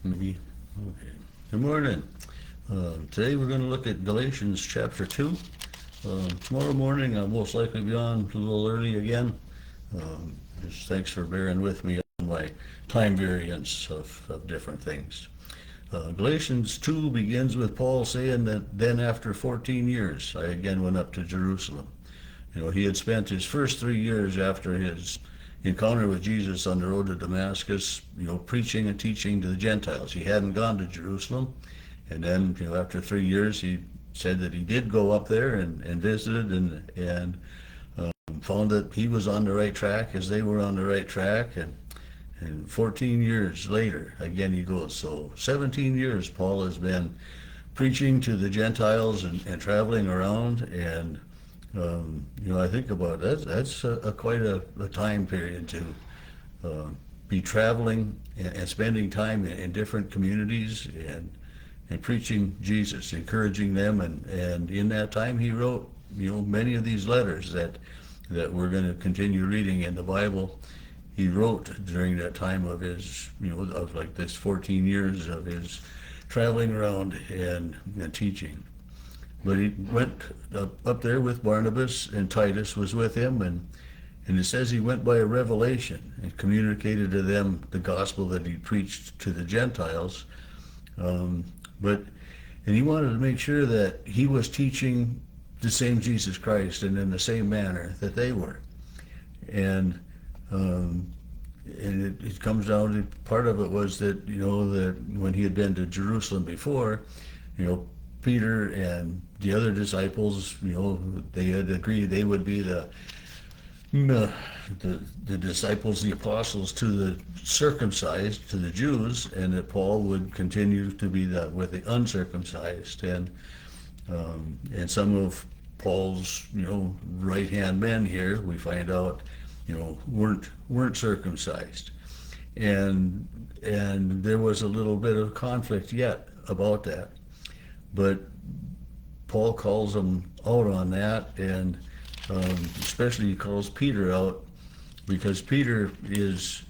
Me? Okay. Good morning. Today we're going to look at Galatians chapter 2. Tomorrow morning I'll most likely be on a little early again. Just thanks for bearing with me on my time variance of different things. Galatians 2 begins with Paul saying that then after 14 years I again went up to Jerusalem. He had spent his first 3 years after his encounter with Jesus on the road to Damascus, preaching and teaching to the Gentiles. He hadn't gone to Jerusalem. And then, after 3 years, he said that he did go up there and visited and found that he was on the right track as they were on the right track. And 14 years later, again he goes. So 17 years Paul has been preaching to the Gentiles and traveling around. And I think about that. That's quite a time period to be traveling and spending time in different communities and preaching Jesus, encouraging them. And in that time, he wrote, many of these letters that we're going to continue reading in the Bible. He wrote during that time of his, of like this 14 years of his traveling around and teaching. But he went up there with Barnabas, and Titus was with him, and it says he went by a revelation and communicated to them the gospel that he preached to the Gentiles. And he wanted to make sure that he was teaching the same Jesus Christ and in the same manner that they were. And it comes down to, part of it was that, that when he had been to Jerusalem before, Peter and the other disciples, they had agreed they would be the disciples, the apostles to the circumcised, to the Jews, and that Paul would continue to be with the uncircumcised. And some of Paul's, right-hand men here, we find out, weren't circumcised. And there was a little bit of conflict yet about that. But Paul calls them out on that, and especially he calls Peter out, because Peter is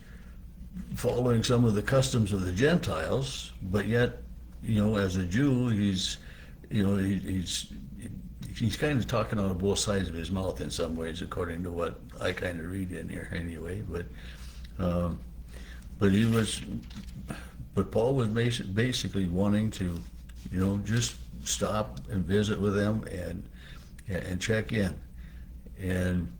following some of the customs of the Gentiles, but yet, as a Jew, he's kind of talking out of both sides of his mouth in some ways, according to what I kind of read in here anyway. But Paul was basically wanting to, just stop and visit with them and check in. And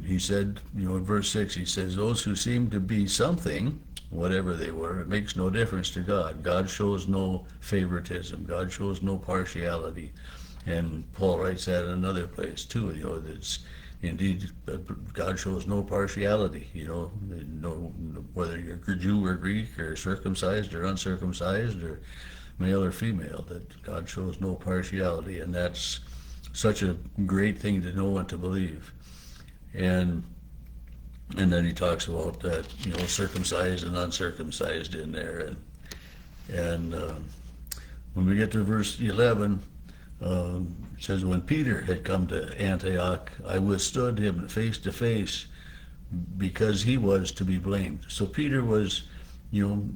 he said, in verse 6, he says, those who seem to be something, whatever they were, it makes no difference to God. God shows no favoritism. God shows no partiality. And Paul writes that in another place too, that's indeed, God shows no partiality, no, whether you're Jew or Greek or circumcised or uncircumcised or male or female, that God shows no partiality. And that's such a great thing to know and to believe. And then he talks about that, circumcised and uncircumcised in there. And when we get to verse 11, it says, when Peter had come to Antioch, I withstood him face to face, because he was to be blamed. So Peter was,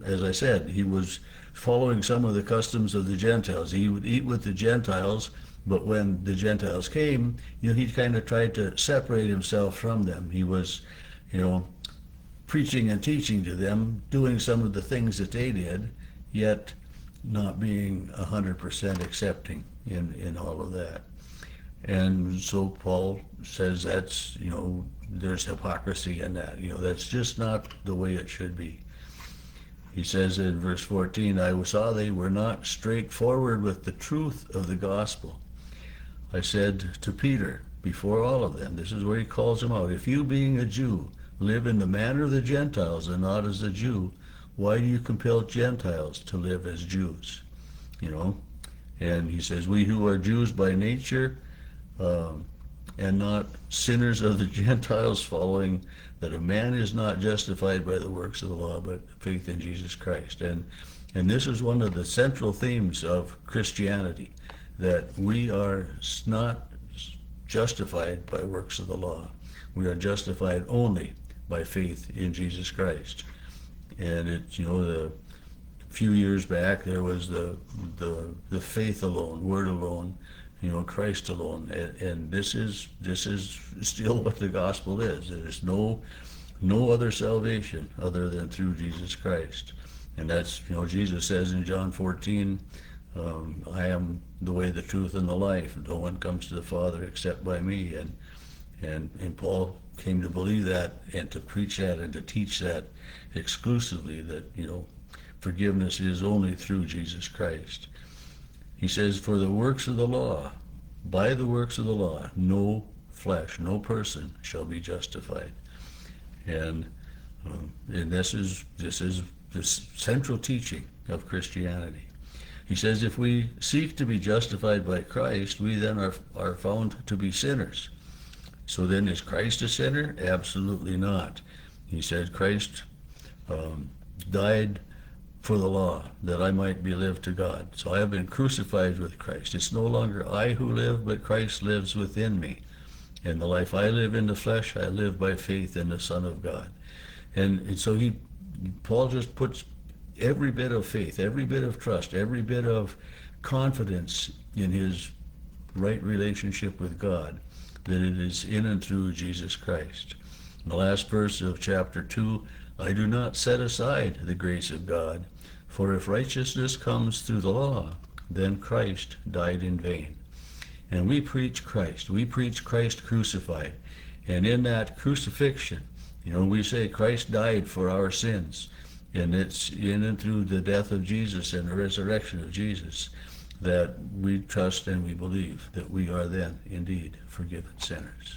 as I said, he was following some of the customs of the Gentiles. He would eat with the Gentiles, but when the Gentiles came, he kind of tried to separate himself from them. He was, preaching and teaching to them, doing some of the things that they did, yet not being 100% accepting in all of that. And so Paul says that's, there's hypocrisy in that. That's just not the way it should be. He says in verse 14, I saw they were not straightforward with the truth of the gospel. I said to Peter, before all of them, this is where he calls him out, if you, being a Jew, live in the manner of the Gentiles and not as a Jew, why do you compel Gentiles to live as Jews? And he says, we who are Jews by nature and not sinners of the Gentiles, following that a man is not justified by the works of the law, but faith in Jesus Christ. And this is one of the central themes of Christianity, that we are not justified by works of the law. We are justified only by faith in Jesus Christ. And it's, few years back, there was the faith alone, word alone, Christ alone, and this is still what the gospel is. There's no other salvation other than through Jesus Christ, and that's, Jesus says in John 14, I am the way, the truth, and the life. No one comes to the Father except by me, and Paul came to believe that and to preach that and to teach that exclusively, that forgiveness is only through Jesus Christ. He says, for the works of the law, by the works of the law, no flesh, no person shall be justified. And this is the central teaching of Christianity. He says, if we seek to be justified by Christ, we then are found to be sinners. So then, is Christ a sinner? Absolutely not. He said, Christ died for the law, that I might be lived to God. So I have been crucified with Christ. It's no longer I who live, but Christ lives within me. And the life I live in the flesh, I live by faith in the Son of God. And so Paul just puts every bit of faith, every bit of trust, every bit of confidence in his right relationship with God, that it is in and through Jesus Christ. In the last verse of chapter 2, I do not set aside the grace of God, for if righteousness comes through the law, then Christ died in vain. And we preach Christ. We preach Christ crucified. And in that crucifixion, we say Christ died for our sins. And it's in and through the death of Jesus and the resurrection of Jesus that we trust and we believe that we are then indeed forgiven sinners.